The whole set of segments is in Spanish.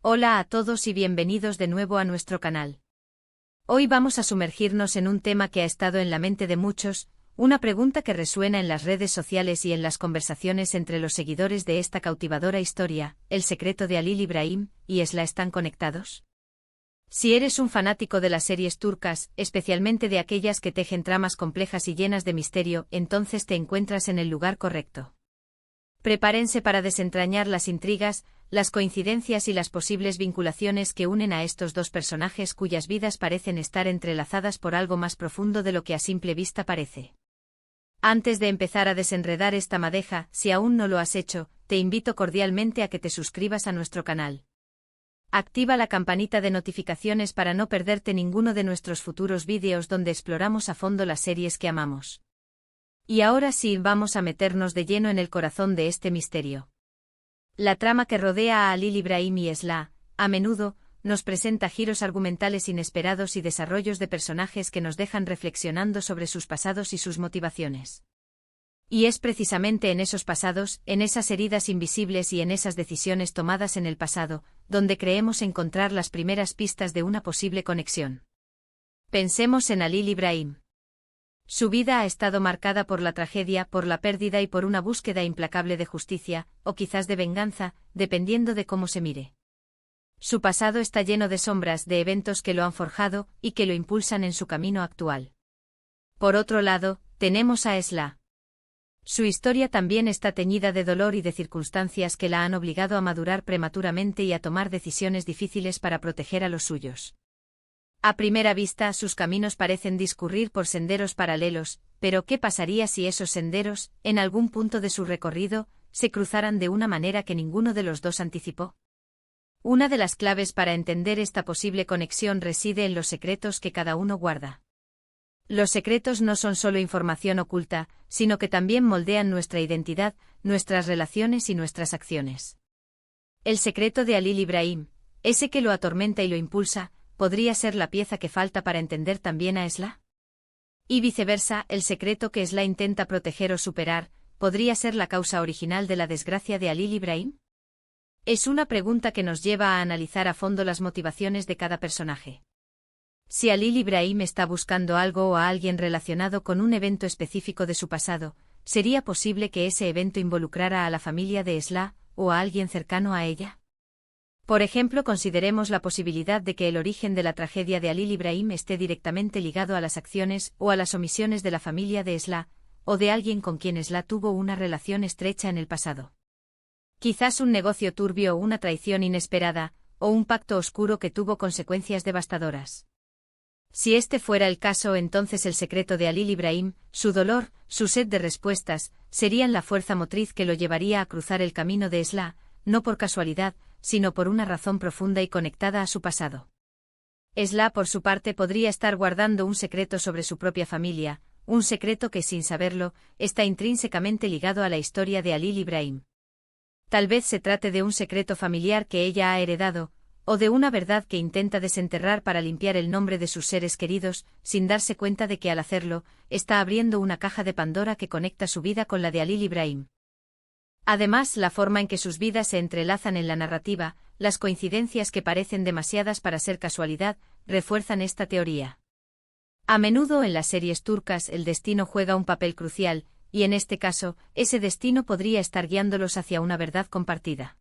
Hola a todos y bienvenidos de nuevo a nuestro canal. Hoy vamos a sumergirnos en un tema que ha estado en la mente de muchos, una pregunta que resuena en las redes sociales y en las conversaciones entre los seguidores de esta cautivadora historia: ¿el secreto de Halil İbrahim y Esla están conectados? Si eres un fanático de las series turcas, especialmente de aquellas que tejen tramas complejas y llenas de misterio, entonces te encuentras en el lugar correcto. Prepárense para desentrañar las intrigas, las coincidencias y las posibles vinculaciones que unen a estos dos personajes cuyas vidas parecen estar entrelazadas por algo más profundo de lo que a simple vista parece. Antes de empezar a desenredar esta madeja, si aún no lo has hecho, te invito cordialmente a que te suscribas a nuestro canal. Activa la campanita de notificaciones para no perderte ninguno de nuestros futuros vídeos donde exploramos a fondo las series que amamos. Y ahora sí, vamos a meternos de lleno en el corazón de este misterio. La trama que rodea a Halil İbrahim y Esla, a menudo, nos presenta giros argumentales inesperados y desarrollos de personajes que nos dejan reflexionando sobre sus pasados y sus motivaciones. Y es precisamente en esos pasados, en esas heridas invisibles y en esas decisiones tomadas en el pasado, donde creemos encontrar las primeras pistas de una posible conexión. Pensemos en Halil İbrahim. Su vida ha estado marcada por la tragedia, por la pérdida y por una búsqueda implacable de justicia, o quizás de venganza, dependiendo de cómo se mire. Su pasado está lleno de sombras, de eventos que lo han forjado y que lo impulsan en su camino actual. Por otro lado, tenemos a Esla. Su historia también está teñida de dolor y de circunstancias que la han obligado a madurar prematuramente y a tomar decisiones difíciles para proteger a los suyos. A primera vista, sus caminos parecen discurrir por senderos paralelos, pero ¿qué pasaría si esos senderos, en algún punto de su recorrido, se cruzaran de una manera que ninguno de los dos anticipó? Una de las claves para entender esta posible conexión reside en los secretos que cada uno guarda. Los secretos no son solo información oculta, sino que también moldean nuestra identidad, nuestras relaciones y nuestras acciones. El secreto de Halil İbrahim, ese que lo atormenta y lo impulsa, ¿podría ser la pieza que falta para entender también a Esla? Y viceversa, el secreto que Esla intenta proteger o superar, ¿podría ser la causa original de la desgracia de Halil İbrahim? Es una pregunta que nos lleva a analizar a fondo las motivaciones de cada personaje. Si Halil İbrahim está buscando algo o a alguien relacionado con un evento específico de su pasado, ¿sería posible que ese evento involucrara a la familia de Esla, o a alguien cercano a ella? Por ejemplo, consideremos la posibilidad de que el origen de la tragedia de Halil İbrahim esté directamente ligado a las acciones o a las omisiones de la familia de Esla, o de alguien con quien Esla tuvo una relación estrecha en el pasado. Quizás un negocio turbio o una traición inesperada, o un pacto oscuro que tuvo consecuencias devastadoras. Si este fuera el caso, entonces el secreto de Halil İbrahim, su dolor, su sed de respuestas, serían la fuerza motriz que lo llevaría a cruzar el camino de Esla, no por casualidad, sino por una razón profunda y conectada a su pasado. Esla, por su parte, podría estar guardando un secreto sobre su propia familia, un secreto que, sin saberlo, está intrínsecamente ligado a la historia de Halil İbrahim. Tal vez se trate de un secreto familiar que ella ha heredado, o de una verdad que intenta desenterrar para limpiar el nombre de sus seres queridos, sin darse cuenta de que al hacerlo, está abriendo una caja de Pandora que conecta su vida con la de Halil İbrahim. Además, la forma en que sus vidas se entrelazan en la narrativa, las coincidencias que parecen demasiadas para ser casualidad, refuerzan esta teoría. A menudo en las series turcas el destino juega un papel crucial, y en este caso, ese destino podría estar guiándolos hacia una verdad compartida.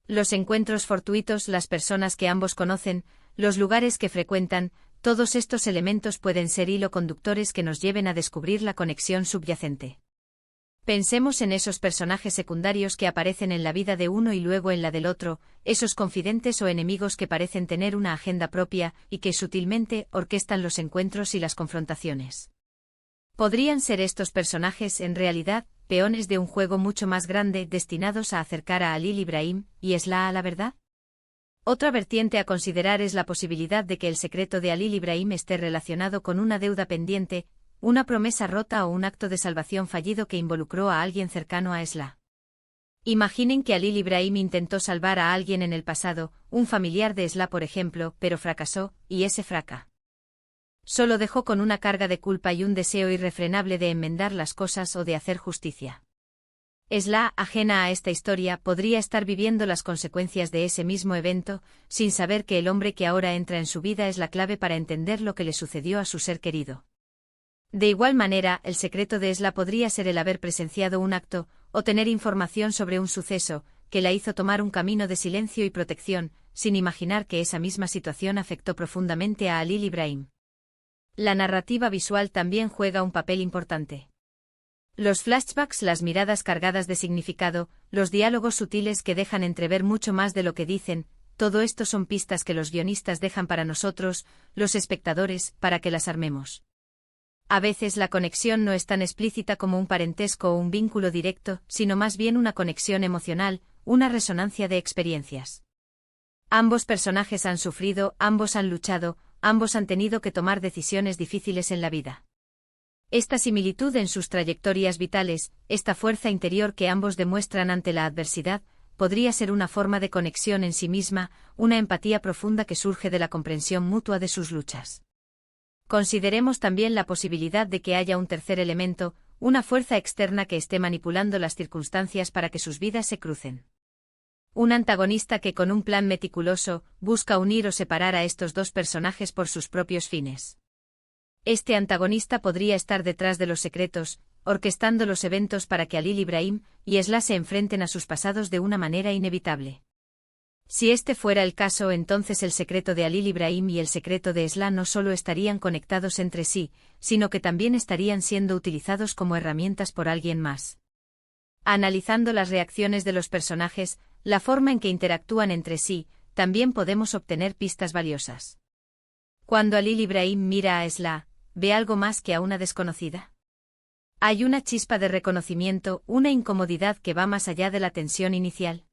Los encuentros fortuitos, las personas que ambos conocen, los lugares que frecuentan, todos estos elementos pueden ser hilo conductores que nos lleven a descubrir la conexión subyacente. Pensemos en esos personajes secundarios que aparecen en la vida de uno y luego en la del otro, esos confidentes o enemigos que parecen tener una agenda propia y que sutilmente orquestan los encuentros y las confrontaciones. ¿Podrían ser estos personajes, en realidad, peones de un juego mucho más grande destinados a acercar a Halil İbrahim y Esla a la verdad? Otra vertiente a considerar es la posibilidad de que el secreto de Halil İbrahim esté relacionado con una deuda pendiente, una promesa rota o un acto de salvación fallido que involucró a alguien cercano a Esla. Imaginen que Halil İbrahim intentó salvar a alguien en el pasado, un familiar de Esla por ejemplo, pero fracasó, y ese fracaso solo dejó con una carga de culpa y un deseo irrefrenable de enmendar las cosas o de hacer justicia. Esla, ajena a esta historia, podría estar viviendo las consecuencias de ese mismo evento, sin saber que el hombre que ahora entra en su vida es la clave para entender lo que le sucedió a su ser querido. De igual manera, el secreto de Esla podría ser el haber presenciado un acto, o tener información sobre un suceso, que la hizo tomar un camino de silencio y protección, sin imaginar que esa misma situación afectó profundamente a Halil Ibrahim. La narrativa visual también juega un papel importante. Los flashbacks, las miradas cargadas de significado, los diálogos sutiles que dejan entrever mucho más de lo que dicen, todo esto son pistas que los guionistas dejan para nosotros, los espectadores, para que las armemos. A veces la conexión no es tan explícita como un parentesco o un vínculo directo, sino más bien una conexión emocional, una resonancia de experiencias. Ambos personajes han sufrido, ambos han luchado, ambos han tenido que tomar decisiones difíciles en la vida. Esta similitud en sus trayectorias vitales, esta fuerza interior que ambos demuestran ante la adversidad, podría ser una forma de conexión en sí misma, una empatía profunda que surge de la comprensión mutua de sus luchas. Consideremos también la posibilidad de que haya un tercer elemento, una fuerza externa que esté manipulando las circunstancias para que sus vidas se crucen. Un antagonista que con un plan meticuloso, busca unir o separar a estos dos personajes por sus propios fines. Este antagonista podría estar detrás de los secretos, orquestando los eventos para que Halil Ibrahim y Esla se enfrenten a sus pasados de una manera inevitable. Si este fuera el caso, entonces el secreto de Halil Ibrahim y el secreto de Esla no solo estarían conectados entre sí, sino que también estarían siendo utilizados como herramientas por alguien más. Analizando las reacciones de los personajes, la forma en que interactúan entre sí, también podemos obtener pistas valiosas. Cuando Halil Ibrahim mira a Esla, ¿ve algo más que a una desconocida? Hay una chispa de reconocimiento, una incomodidad que va más allá de la tensión inicial.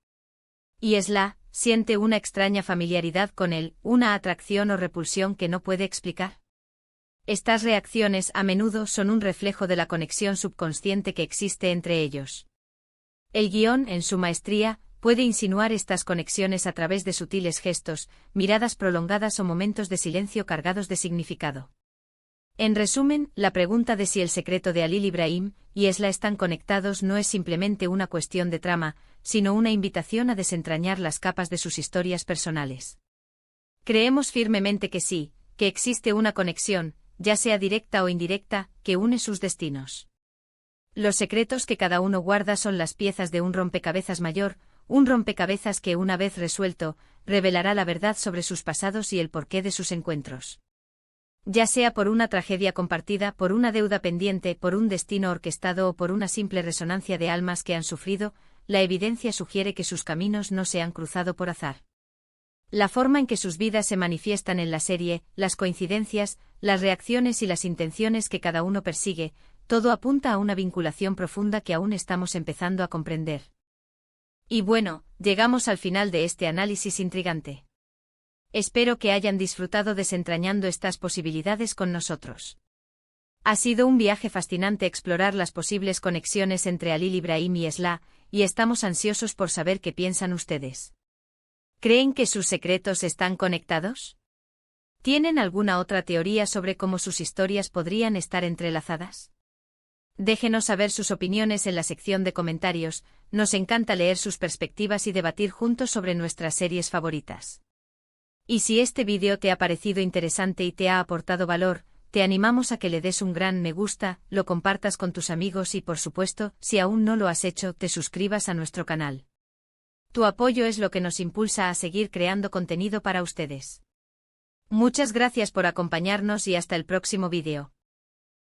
Y Esla siente una extraña familiaridad con él, una atracción o repulsión que no puede explicar. Estas reacciones a menudo son un reflejo de la conexión subconsciente que existe entre ellos. El guión, en su maestría, puede insinuar estas conexiones a través de sutiles gestos, miradas prolongadas o momentos de silencio cargados de significado. En resumen, la pregunta de si el secreto de Halil Ibrahim y Esla están conectados no es simplemente una cuestión de trama, sino una invitación a desentrañar las capas de sus historias personales. Creemos firmemente que sí, que existe una conexión, ya sea directa o indirecta, que une sus destinos. Los secretos que cada uno guarda son las piezas de un rompecabezas mayor, un rompecabezas que una vez resuelto, revelará la verdad sobre sus pasados y el porqué de sus encuentros. Ya sea por una tragedia compartida, por una deuda pendiente, por un destino orquestado o por una simple resonancia de almas que han sufrido, la evidencia sugiere que sus caminos no se han cruzado por azar. La forma en que sus vidas se manifiestan en la serie, las coincidencias, las reacciones y las intenciones que cada uno persigue, todo apunta a una vinculación profunda que aún estamos empezando a comprender. Y bueno, llegamos al final de este análisis intrigante. Espero que hayan disfrutado desentrañando estas posibilidades con nosotros. Ha sido un viaje fascinante explorar las posibles conexiones entre Halil Ibrahim y Esla, y estamos ansiosos por saber qué piensan ustedes. ¿Creen que sus secretos están conectados? ¿Tienen alguna otra teoría sobre cómo sus historias podrían estar entrelazadas? Déjenos saber sus opiniones en la sección de comentarios, nos encanta leer sus perspectivas y debatir juntos sobre nuestras series favoritas. Y si este vídeo te ha parecido interesante y te ha aportado valor, te animamos a que le des un gran me gusta, lo compartas con tus amigos y por supuesto, si aún no lo has hecho, te suscribas a nuestro canal. Tu apoyo es lo que nos impulsa a seguir creando contenido para ustedes. Muchas gracias por acompañarnos y hasta el próximo vídeo.